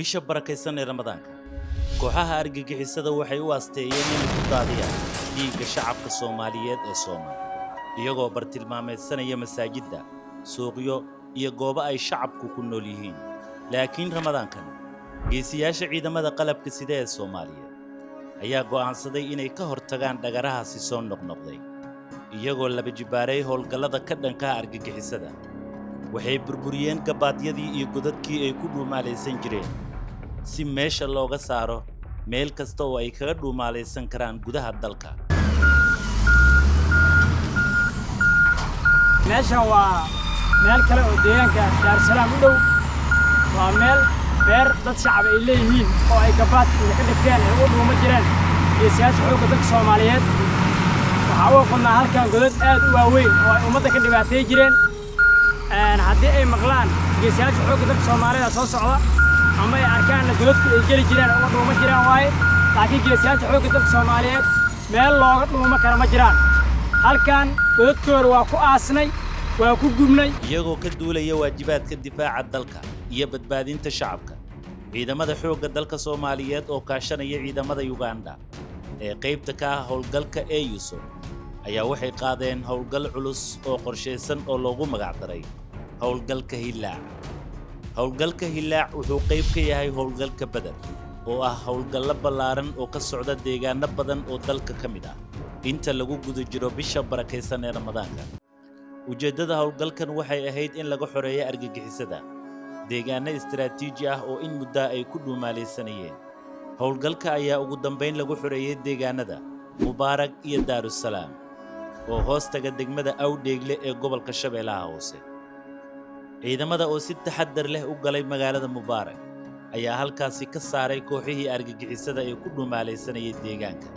bisha barakaysan ee Ramadaanka kooxaha argagixisada waxay u aasteeyeen inay ku daadiyaan dhiigga shacabka Soomaaliyeed ee Soomaaliya iyagoo bartilmaameedsanaya masaajidda suuqyo iyo goobo ay shacabku ku nool yihiin laakiin Ramadaankan geesiyaasha ciidamada qalabka sida ee Soomaaliya ayaa go'aansaday inay ka hortagaan dhagarahaasi soo noqnoqday iyagoo laba jibaaray howlgallada ka dhanka argagixisada waxay burburiyeen gabaadyadii iyo godadkii ay ku dhuumaalaysan jireen si meesha looga saaro meel kasta oo ay kaga dhuumaalaysan karaan gudaha dalka meeshan waa meel kale oo deegaanka Dar es Salaam u dhow waa meel beer dad shacab ay leeyihiin oo ay gabaad ka dhigteen ay u dhuuma jireen geesiyaasha xoogga dadka Soomaaliyeed waxa uu qodnaa halkan godad aad u waaweyn oo ay ummadda ka dhibaatay jireen haddii ay maqlaan geesiyaasha xoogga dadka Soomaaliyeed soo socda ama ay arkaan godadku ay geli jireen oo dhuuma jireen waaye laakiin geesiyaasha xoogga dadka Soomaaliyeed meel looga dhuuma kara ma jiraan halkan godadkooda waa ku aasnay waa ku gubnay iyagoo ka duulaya waajibaadka difaaca dalka iyo badbaadinta shacabka ciidamada xoogga dalka Soomaaliyeed oo kaashanaya ciidamada Uganda ee qaybta ka ah howlgalka EUSO ayaa waxay qaadeen howlgal culus oo qorsheysan oo loogu magac daray howlgalka Hilaac wuxuu qayb ka yahay howlgalka Badar oo ah howlgal ballaaran oo ka socda deegaano badan oo dalka ka mid ah inta lagu guda jiro bisha barakaysan ee Ramadaanka ujeedada howlgalkan waxay ahayd in laga xoreeyo argagixisada deegaano istiraatiiji ah oo in muddo ay ku dhuumaalaysanayeen howlgalka ayaa ugu dambeyn lagu xoreeyay deegaanada Mubarak iyo Dar es Salaam oo hoostaga degmada Awdheegle ee gobolka Shabeellaha Hoose ciidamada oo si taxaddar leh u galay magaalada Mubarak ayaa halkaasi ka saaray kooxihii argagixisada ee ku dhuumaalaysanayay deegaanka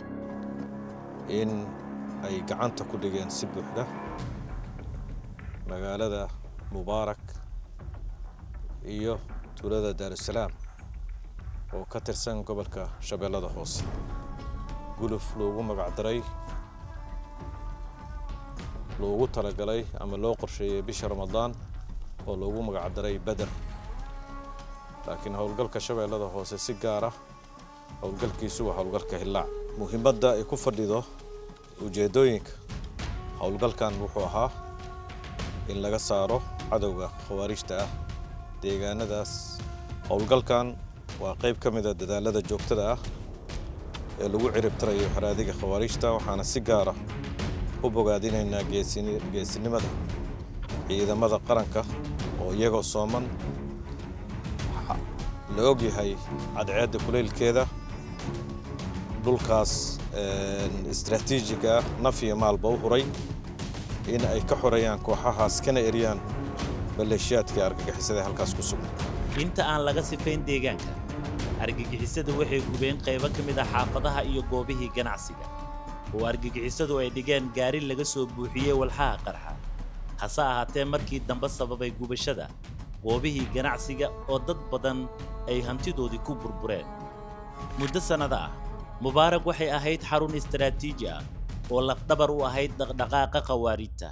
in ay gacanta ku dhigeen si buuxda magaalada Mubarak iyo tuulada Dar es Salaam oo ka tirsan gobolka Shabeellada Hoose guluf loogu magac daray loogu talagalay ama loo qorsheeyay bisha Ramadaan oo loogu magac daray Badar laakiin howlgalka Shabeellada Hoose si gaar ah howlgalkiisu waa howlgalka Hilaac muhiimadda ay ku fadhido ujeedooyinka howlgalkan wuxuu ahaa in laga saaro cadawga khawaarijta ah deegaanadaas howlgalkan waa qayb ka mid ah dadaalada joogtada ah ee lagu ciribtirayo xaraadiga khawaarijta waxaana si gaar ah u bogaadinaynaa geesinimada ciidamada qaranka oo iyagoo sooman la og yahay cadceedda kuleylkeeda dhulkaas istiraatiijiga naf iyo maalba u huray in ay ka xoreeyaan kooxahaas kana eriyaan baleeshiyaadka argagixisada halkaas ku sugan inta aan laga sifayn deegaanka argagixisadu waxay gubeen qaybo ka mid ah xaafadaha iyo goobihii ganacsiga oo argagixisadu ay dhigeen gaari laga soo buuxiyay walxaha qarxa hase ahaatee markii dambe sababay gubashada goobihii ganacsiga oo dad badan ay hantidoodii ku burbureen muddo sanado ah Mubarak waxay ahayd xarun istiraatiiji ah oo lafdhabar u ahayd dhaqdhaqaaqa khawaarijta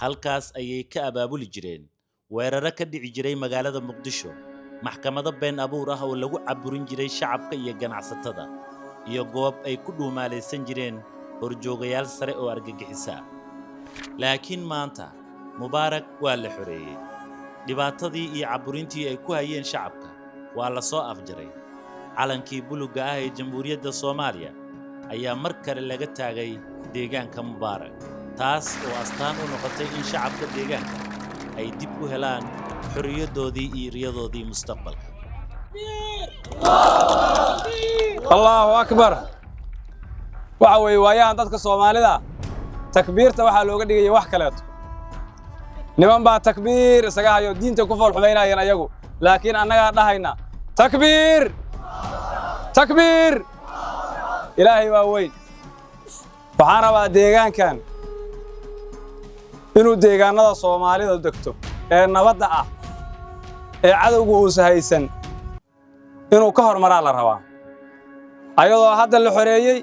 halkaas ayay ka abaabuli jireen weeraro ka dhici jiray magaalada Muqdisho maxkamado been abuur ah oo lagu caburin jiray shacabka iyo ganacsatada iyo goob ay ku dhuumaalaysan jireen horjoogayaal sare oo argagixisa laakiin maanta Mubarak waa la xoreeyay dhibaatadii iyo caburintii ay ku hayeen shacabka waa la soo afjaray calankii buluga ah ee Jamhuuriyadda Soomaaliya ayaa mar kale laga taagay deegaanka Mubarak taas oo astaan u noqotay in shacabka deegaanka ay dib u helaan xorriyadoodii iyo riyadoodii mustaqbalka Allahu akbar waxa way waayaan dadka Soomaalida takbiirta waxa looga dhigay wax kale niman baa takbiir isaga hayo diinta ku fool xumeynayeen ayagu laakiin annaga dhahayna takbiir takbiir ilaahay waa weyn waxaan rabaa deegaankan inuu deegaanada Soomaalida degto ee nabadda ah ee cadawgu uu sahaysan inuu ka hormaraa la rabaa ayadoo hadda la xoreeyay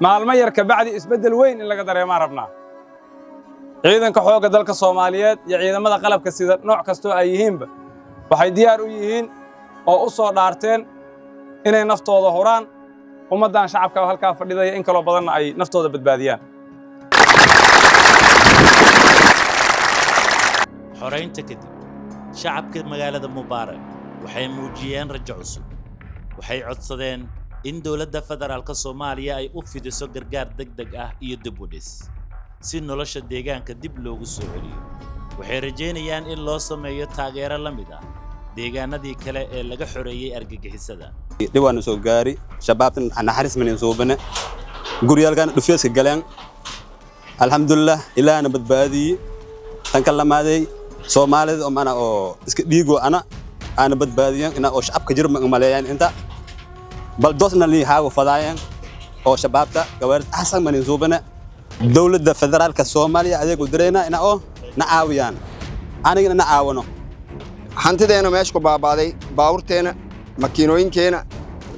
maalmo yar ka bacdi isbedel weyn in laga dareemaa rabnaa ciidanka xoogga dalka Soomaaliyeed iyo ciidamada qalabka sida nooc kasto ay yihiinba waxay diyaar u yihiin oo u soo dhaarteen inay naftooda huraan ummaddan shacabka halkaa fadhidaya in kaloo badanna ay naftooda badbaadiyaan. xoraynta kadib shacabka magaalada Mubaarak waxay muujiyeen rajo cusub. waxay codsadeen in dawladda federaalka Soomaaliya ay u fidiso gargaar degdeg ah iyo dib u dhis si nolosha deegaanka dib loogu soo celiyo. waxay rajeynayaan in loo sameeyo taageero la mid ah deegaanadii kale ee laga xoreeyay argagixisada. dhawaan soo gaari shabaabtan naxariis man soo bana guriyalkan dhufeeska galeen alxamdulillah ilaahna badbaadiyay tan kallamaaday Soomaalida oo mana oo iska dhiigo ana badbaadiyan ina oo shacabka jirma maleeyaan inta bal doosna li haago fadaayaan oo shabaabta gawaar ahsan man soo bana dawladda federaalka Soomaaliya adeegu direena ina oo na caawiyaan anigana na caawano hantideena meesha ku baabaaday baawurteena makiinooyinkeena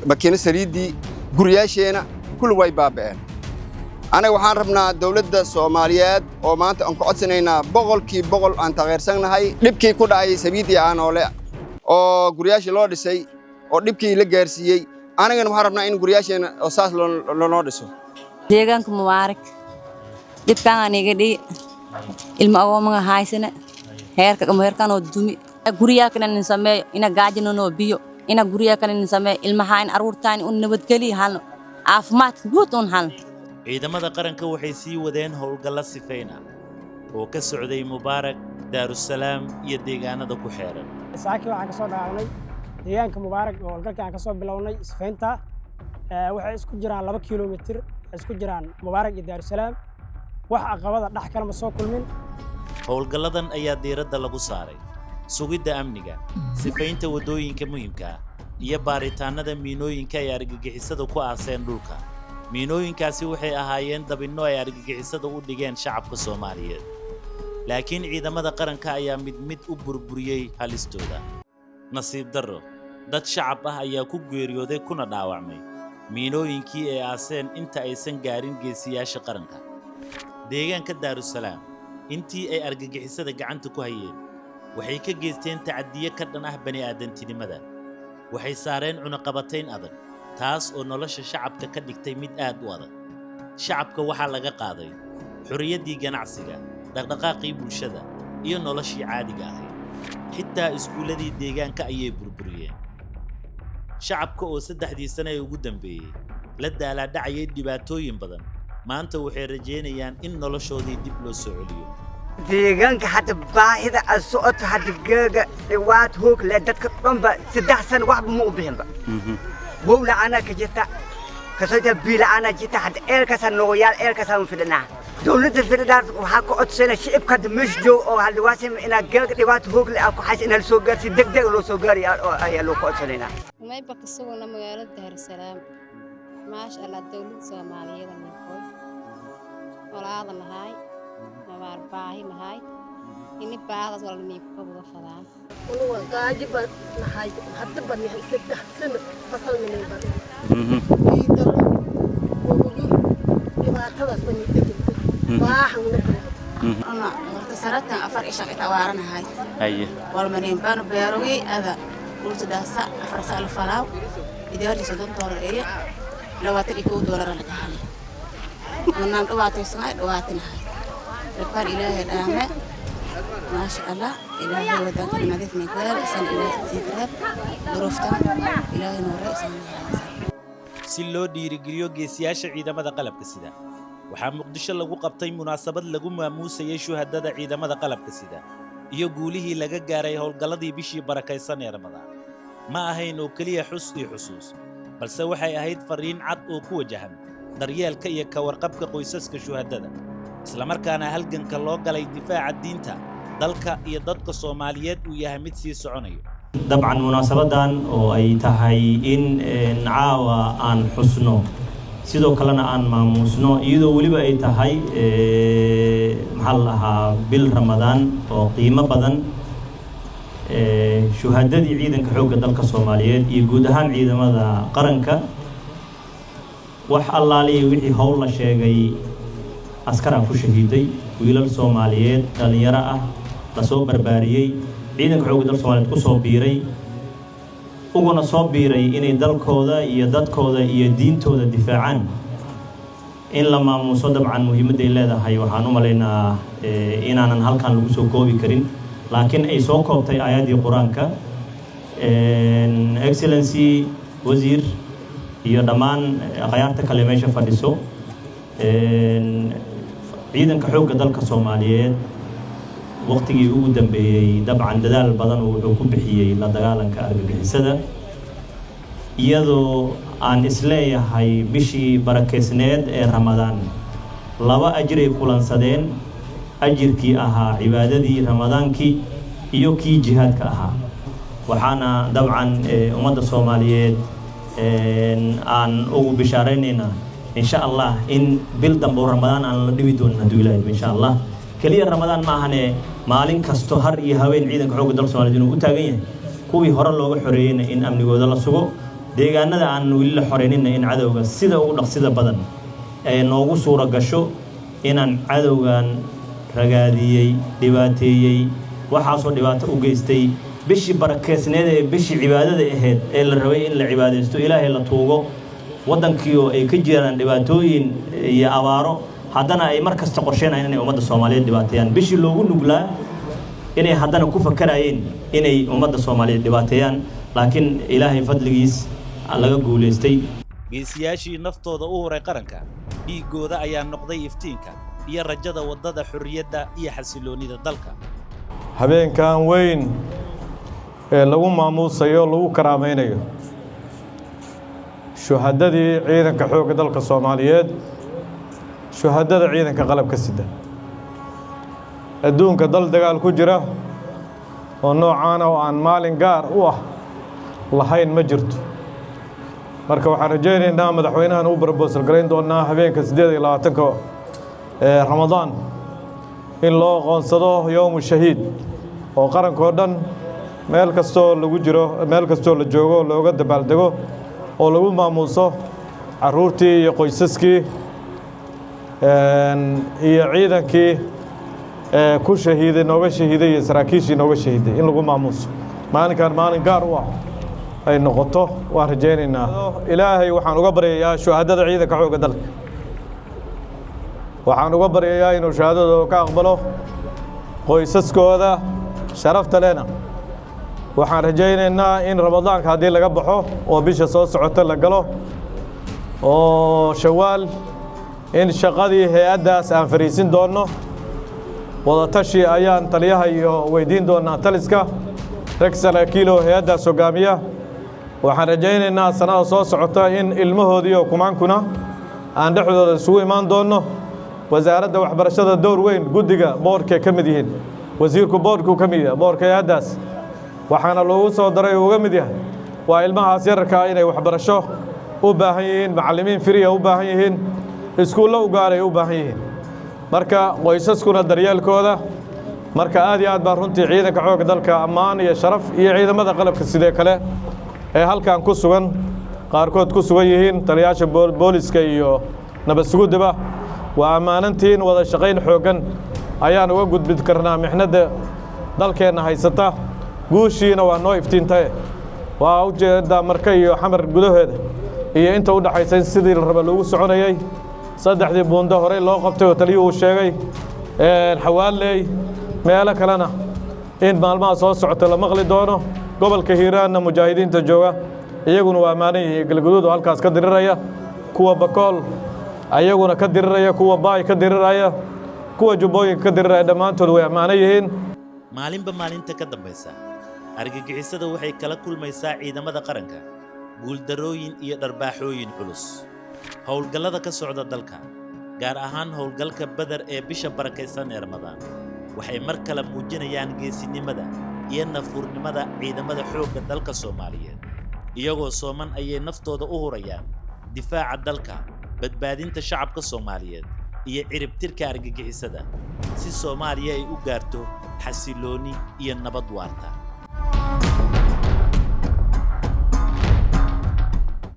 makiina saliidii guriyaasheena kullu way baabeen anaga waxaan rabnaa dawladda Soomaaliyeed oo maanta aan ku codsanaynaa boqolkiiba boqol aan taageersanahay dhibkii ku dhacay sabiidii aan ole oo guriyaashii loo dhisay oo dhibkii la gaarsiiyay anagana waxaan rabnaa in guriyaasheena oo saas loo dhiso deegaanka Mubaarak dhibkaan aniga dhii ilma awooma haysana heerkan oo dumi guriyaa kana in sameeyo ina gaajino no biyo ina guriyaa kana in sameeyo ilmaha in aruurtaan u nabadgeli hal caafimaad guud un hal. ciidamada qaranka waxay sii wadeen howlgalla sifeyn ah oo ka socday Mubaarak, Daarusalaam iyo deegaanada ku xeeran. saaki waxaan ka soo dhaawnay deegaanka Mubaarak oo howlgalka aan ka soo bilownay sifeynta waxay isku jiraan 2 kiiloomitir isku jiraan Mubaarak iyo Daarusalaam wax aqabada dhax kale ma soo kulmin. howlgalladan ayaa diiradda lagu saaray sugidda amniga, sifeynta wadooyinka muhiimka ah iyo baaritaanada miinooyinka ay argagixisada ku aaseen dhulka. miinooyinkaasi waxay ahaayeen dabinno ay argagixisada u dhigeen shacabka Soomaaliyeed, laakiin ciidamada qaranka ayaa mid u burburiyay halistooda. nasiib darro dad shacab ah ayaa ku geeriyooday kuna dhaawacmay miinooyinkii ay aaseen inta aysan gaarin geesiyaasha qaranka. deegaanka Daarusalaam intii ay argagixisada gacanta ku hayeen waxay ka geysteen tacadiye ka dhan ah bani'aadantinimada. waxay saareen cunaqabatayn adag taas oo nolosha shacabka ka dhigtay mid aad u adag. shacabka waxaa laga qaaday xorriyaddii ganacsiga, dhaqdhaqaaqii bulshada iyo noloshii caadiga ahayd. xitaa iskuuladii deegaanka ayay burburiyeen. shacabka oo 3 sano ee ugu dambeeyay la daalaadhacayay dhibaatooyin badan maanta waxay rajeynayaan in noloshoodii dib loo soo celiyo. deegaanka hadda baahida ay socoto hadda geega dhiwaat hoog leh dadka dhanba 3 sano waxba ma u bixinba. bowla ana ka jirta kasoo biila ana jirta hadda eelkaas nooyaal eelkaas aan fidnaa dawladda federal waxa ku codsana shicibka damisjo oo hal waasim ina geega dhiwaat hoog leh ku xays in la soo gaarsi degdeg loo soo gaariyo ayaa loo codsanayna. may bakasugna magaalada Daarusalaam maasha Allah dawladda Soomaaliyeed ma qoy walaada nahay nabar baahi nahay ini baahdas wala mi ku wada fadaan ولو قاعد نحاي حتى بني ستة سنة فصل من البلد. يقدر وقولي يبغى تبص بني تجيب. واحد نقول. أنا اختصرت أفر إيش أتوارنا هاي. أيه. والمريم بانو بيروي هذا قلت ده سا أفر سال فلاو إداري سدون دولار إيه لو أتريكو دولار لك حالي. ونام دواتي سناي دواتنا هاي. لكار إلهي الآمن. ما شاء الله إلهي ودانك المدينة مقدار سن إلهي سيدرب ظروفتان إلهي نوري سن si loo dhiirigeliyo geesiyaasha ciidamada qalabka sida waxaa Muqdisho lagu qabtay munaasabad lagu maamuusayay shuhadada ciidamada qalabka sida iyo guulihii laga gaaray howlgalladii bishii barakaysan ee Ramadaan. ma ahayn oo kaliya xus iyo xusuus balse waxay ahayd fariin cad oo ku wajahan daryeelka iyo ka warqabka qoysaska shuhadada isla markaana halganka loo galay difaaca diinta dalka iyo dadka Soomaaliyeed uu yahay mid sii soconayo. dabcan munaasabadan oo ay tahay in caawa aan xusno sidoo kalena aan maamuusno iyadoo waliba ay tahay maxaa la ahaa bil Ramadaan oo qiimo badan shuhadadii ciidanka xoogga dalka Soomaaliyeed iyo guud ahaan ciidamada qaranka wax allaaliye wixii howl la sheegay askar ku shahiiday wiilal Soomaaliyeed dhalinyaro ah la soo barbaariyay ciidanka xoogga dalka Soomaaliyeed ku soo biiray uguna soo biiray inay dalkooda iyo dadkooda iyo diintooda difaacaan in la maamuuso dabcan muhiimadda ay leedahay waxaan u malaynaa inaanan halkan lagu soo koobi karin laakiin ay soo koobtay aayaddii qur-aanka excellency wasiir iyo dhammaan akhyaarta kale meesha fadhiso ciidanka xoogga dalka Soomaaliyeed waqtigii ugu dambeeyay dabcan dadaal badan oo wuxuu ku bixiyay la dagaalanka argagixisada iyadoo aan isleeyahay bishii barakeysneed ee Ramadaan laba ajir ay kulansadeen ajirkii ahaa cibaadadii Ramadaankii iyo kii jihaadka ahaa waxaana dabcan ummadda Soomaaliyeed aan ugu bishaareynayna insha Allah in bil dambe Ramadaan aan la dhibi doono haduu Ilaahay insha Allah kaliya Ramadaan ma ahane maalin kasto har iyo haween ciidanka xoogga dalka Soomaaliyeed uu taagan yahay kuwii hore looga xoreeyay in amnigooda la sugo deegaanada aan wili la xoreynin in cadawga sida ugu dhaqsida badan ee noogu suura gasho inaan cadawgan ragaadiyay dhibaateeyay waxa soo dhibaato u geystay bishii barakeysneed ee bishii cibaadada ahayd ee la rabay in la cibaadeysto Ilaahay la tuugo wadankii ay ka jiraan dhibaatooyin iyo abaaro haddana ay markasta qorsheynayaan inay ummadda Soomaaliyeed dhibaateeyaan bishii loogu nuglaa inay haddana ku fakarayeen inay ummadda Soomaaliyeed dhibaateeyaan laakiin Ilaahay fadligiis laga guuleystay geesiyaashii naftooda u horay qaranka dhiigooda ayaa noqday iftiinka iyo rajada wadada xurriyadda iyo xasiloonida dalka habeenkan weyn ee lagu maamuusayo lagu karaameynayo shuhadadii ciidanka xoogga dalka Soomaaliyeed shuhadada ciidanka qalabka sida adduunka dal dagaal ku jira oo noocaan oo aan maalin gaar u ah lahayn ma jirto marka waxaan rajaynaynaa madaxweynahan uu proposal gareyn doonaa habeenka 28 ee Ramadaan in loo qoonsado yawmu shahiid oo qaranka dhan meel kasto lagu jiro meel kasto la joogo looga dabaaldego oo lagu maamuuso caruurtii iyo qoysaskii iyo ciidankii ku shahiiday nooga shahiiday iyo saraakiishii nooga shahiiday in lagu maamuuso maalinkan maalin gaar u ah ay noqoto waan rajaynaynaa ilaahay waxaan uga baryayaa shuhadada ciidanka xoogga dalka waxaan uga baryayaa inuu shahaadadooda ka aqbalo qoysaskooda sharafta lehna waxaan rajaynaynaa in Ramadaanka haddii laga baxo oo bisha soo socota la galo oo Shawaal in shaqadii hay'adaas aan fariisin doono wada tashi ayaan taliyaha iyo weydiin doonaa taliska rexana kilo hay'adaas hogaamiya waxaan rajaynaynaa sanada soo socota in ilmahoodii oo kumaankuna aan dhexdooda isugu imaan doono wasaaradda waxbarashada door weyn guddiga boorka ka mid yihiin wasiirku boorku ka mid yahay boorka hay'adaas waxaana loogu soo daray uga mid yahay waa ilmahaas yararka inay waxbarasho u baahan yihiin macallimiin firiya u baahan yihiin iskuulo u gaaray u baahan yihiin marka qoysaskuna daryeelkooda marka aad iyo aad baan runtii ciidanka xoogga dalka ammaan iyo sharaf iyo ciidamada qalabka sidoo kale ee halkan ku sugan qaarkood ku sugan yihiin taliyaasha booliska iyo nabad sugidda waa ammaanantiin wada shaqayn xoogan ayaan uga gudbid karnaa mixnada dalkeena haysata guushiina waa noo iftiintay waa u jeedaa marka iyo xamar gudaheeda iyo inta u dhaxaysan sidii la raba loogu soconayay saddexdii buundo hore loo qabtay oo taliyuhu sheegay xawaaley meelo kalena in maalmaha soo socota la maqli doono gobolka Hiiraanna mujaahidiinta jooga iyaguna waa ammaan yihiin galgaduud oo halkaas ka diriraya kuwa Bakool ayaguna ka diriraya kuwa Baay ka diriraya kuwa Jubbooyinka ka diriraya dhammaantood way ammaan yihiin maalinba maalinta ka dambaysa argagixisada waxay kala kulmaysaa ciidamada qaranka guuldarooyin iyo dharbaaxooyin culus howlgallada ka socda dalka gaar ahaan howlgalka Badar ee bisha barakeysan ee Ramadaan waxay mar kale muujinayaan geesinimada iyo nafurnimada ciidamada xoogga dalka Soomaaliyeed iyagoo sooman ayay naftooda u hurayaan difaaca dalka badbaadinta shacabka Soomaaliyeed iyo ciribtirka argagixisada si Soomaaliya ay u gaarto xasilooni iyo nabad waarta